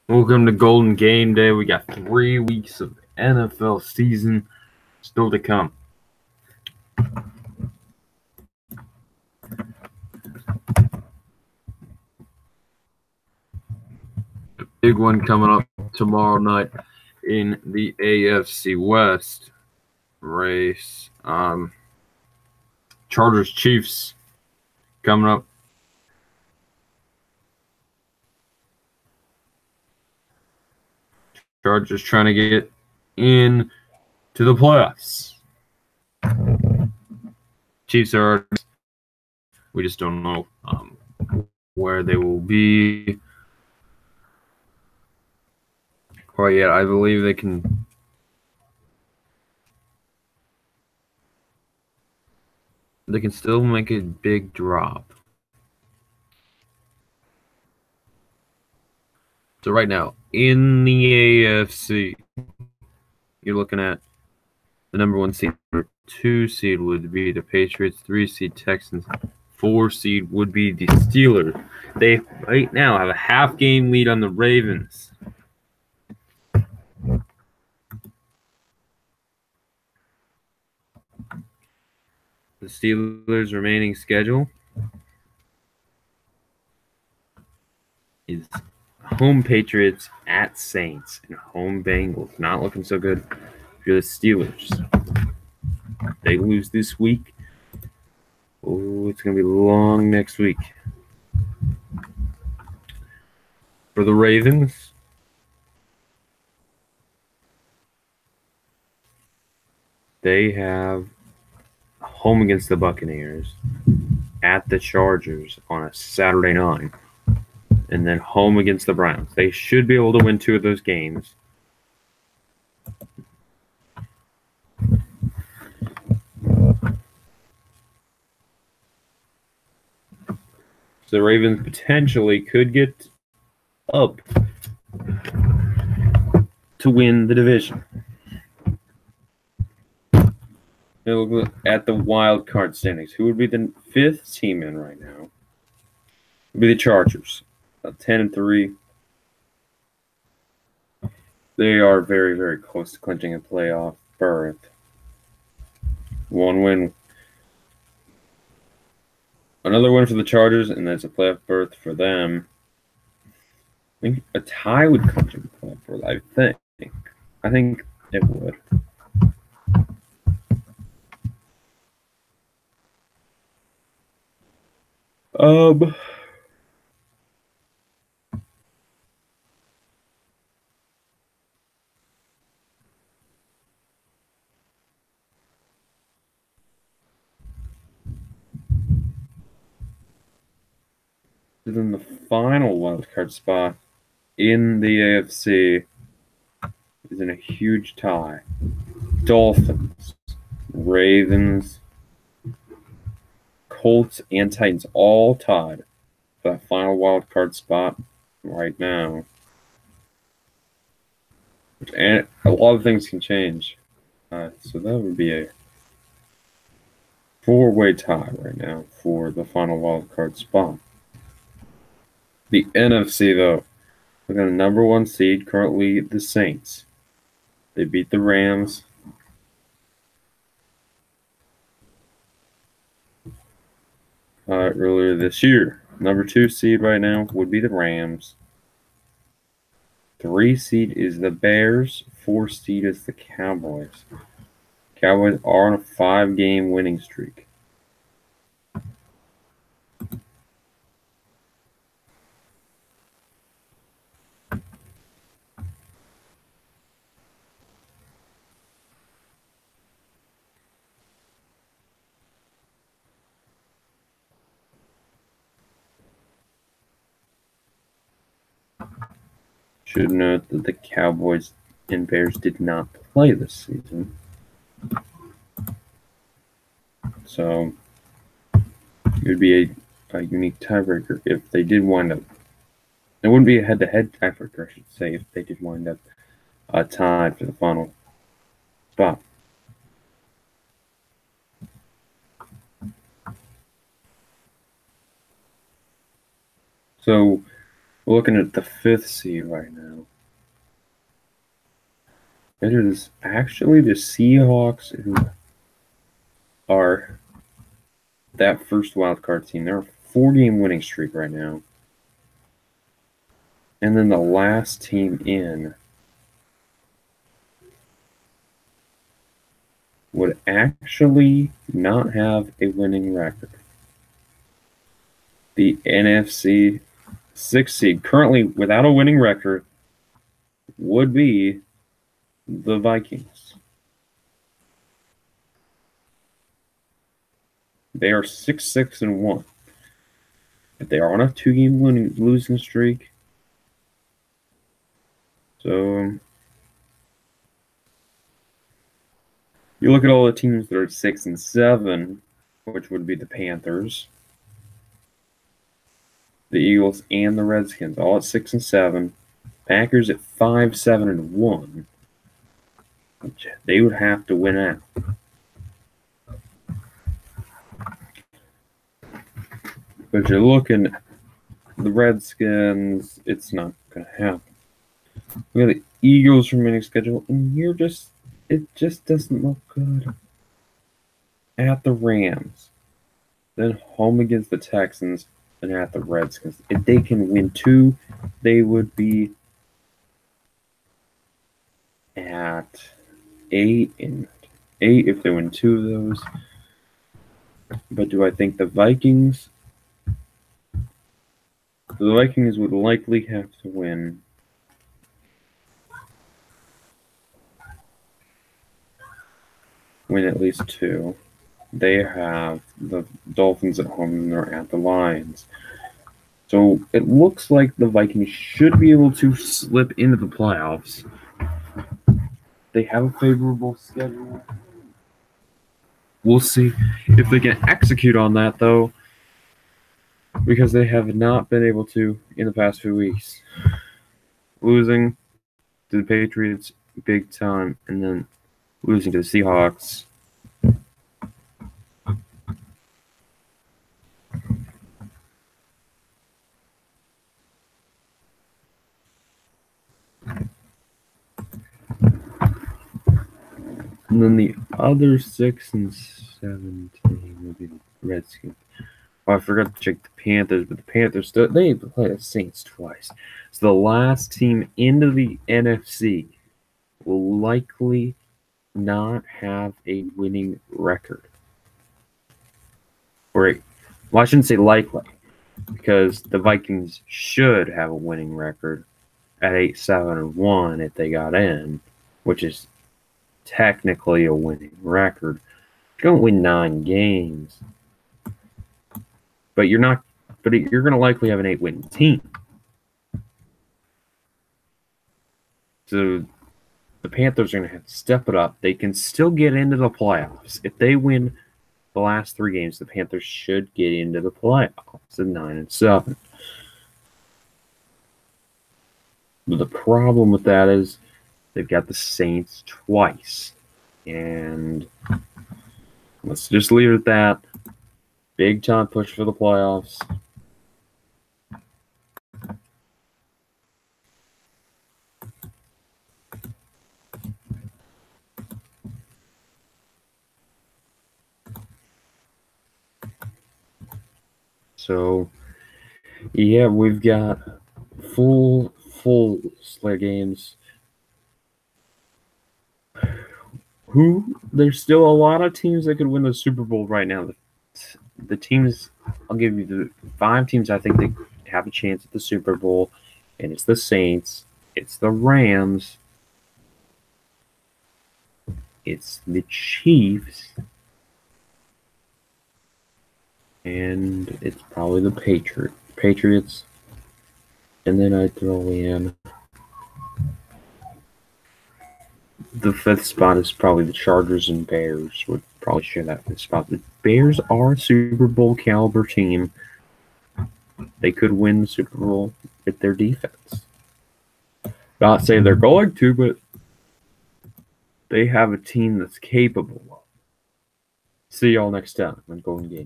Welcome to Golden Game Day. We got 3 weeks of NFL season still to come. The big one coming up tomorrow night in the AFC West race. Chargers Chiefs coming up. Chargers trying to get in to the playoffs. Chiefs are, we just don't know where they will be quite yet. I believe they can still make a big drop. So right now, in the AFC, you're looking at the number 1 seed. Number 2 seed would be the Patriots. 3 seed Texans. 4 seed would be the Steelers. They right now have a half-game lead on the Ravens. The Steelers' remaining schedule is home Patriots, at Saints, and home Bengals. Not looking so good for the Steelers. They lose this week. Oh, it's going to be long next week. For the Ravens, they have home against the Buccaneers, at the Chargers on a Saturday night, and then home against the Browns. They should be able to win 2 of those games. So the Ravens potentially could get up to win the division. Now look at the wild card standings. Who would be the 5th team in right now? It would be the Chargers, 10-3. They are very, very close to clinching a playoff berth. 1 win. Another win for the Chargers, and that's a playoff berth for them. I think a tie would clinch a playoff berth, I think it would. Then the final wildcard spot in the AFC is in a huge tie. Dolphins, Ravens, Colts, and Titans all tied for that final wildcard spot right now. And a lot of things can change. So that would be a 4-way tie right now for the final wildcard spot. The NFC, though, we got a number 1 seed, currently the Saints. They beat the Rams. Earlier this year. Number 2 seed right now would be the Rams. 3 seed is the Bears. 4 seed is the Cowboys. Cowboys are on a 5-game winning streak. Should note that the Cowboys and Bears did not play this season. So it would be a unique tiebreaker if they did wind up. It wouldn't be a head-to-head tiebreaker, I should say, if they did wind up tied for the final spot. So We're looking at the 5th seed right now. It is actually the Seahawks who are that first wildcard team. They're a 4-game winning streak right now. And then the last team in would actually not have a winning record. The NFC 6th seed, currently without a winning record, would be the Vikings. They are 6-6-1. But they are on a 2-game losing streak. So you look at all the teams that are 6-7, which would be the Panthers, the Eagles, and the Redskins, all at 6-7. Packers at 5-7-1. Which they would have to win out. But you're looking at the Redskins, it's not going to happen. We got the Eagles remaining schedule, and it just doesn't look good. At the Rams, then home against the Texans, and at the Redskins. If they can win 2, they would be at 8-8 if they win 2 of those. But do I think the Vikings? The Vikings would likely have to win at least 2. They have the Dolphins at home and they're at the Lions. So it looks like the Vikings should be able to slip into the playoffs. They have a favorable schedule. We'll see if they can execute on that, though, because they have not been able to in the past few weeks. Losing to the Patriots big time, and then losing to the Seahawks. And then the other 6-7 team would be the Redskins. Oh, I forgot to check the Panthers, but the Panthers they played the Saints twice. So the last team into the NFC will likely not have a winning record. Well, I shouldn't say likely, because the Vikings should have a winning record at 8-7-1 if they got in, which is technically a winning record. You don't win 9 games, but you're not. But you're going to likely have an 8-win team. So the Panthers are going to have to step it up. They can still get into the playoffs if they win the last 3 games. The Panthers should get into the playoffs at 9-7. But the problem with that is they've got the Saints twice. And let's just leave it at that. Big time push for the playoffs. So, yeah, we've got full slate of games. There's still a lot of teams that could win the Super Bowl right now. The teams, I'll give you the 5 teams I think they have a chance at the Super Bowl, and it's the Saints, it's the Rams, it's the Chiefs, and it's probably the Patriots, and then I throw in the 5th spot is probably the Chargers and Bears would probably share that 5th spot. The Bears are a Super Bowl caliber team. They could win the Super Bowl with their defense. Not saying they're going to, but they have a team that's capable of. See y'all next time on Golden Game.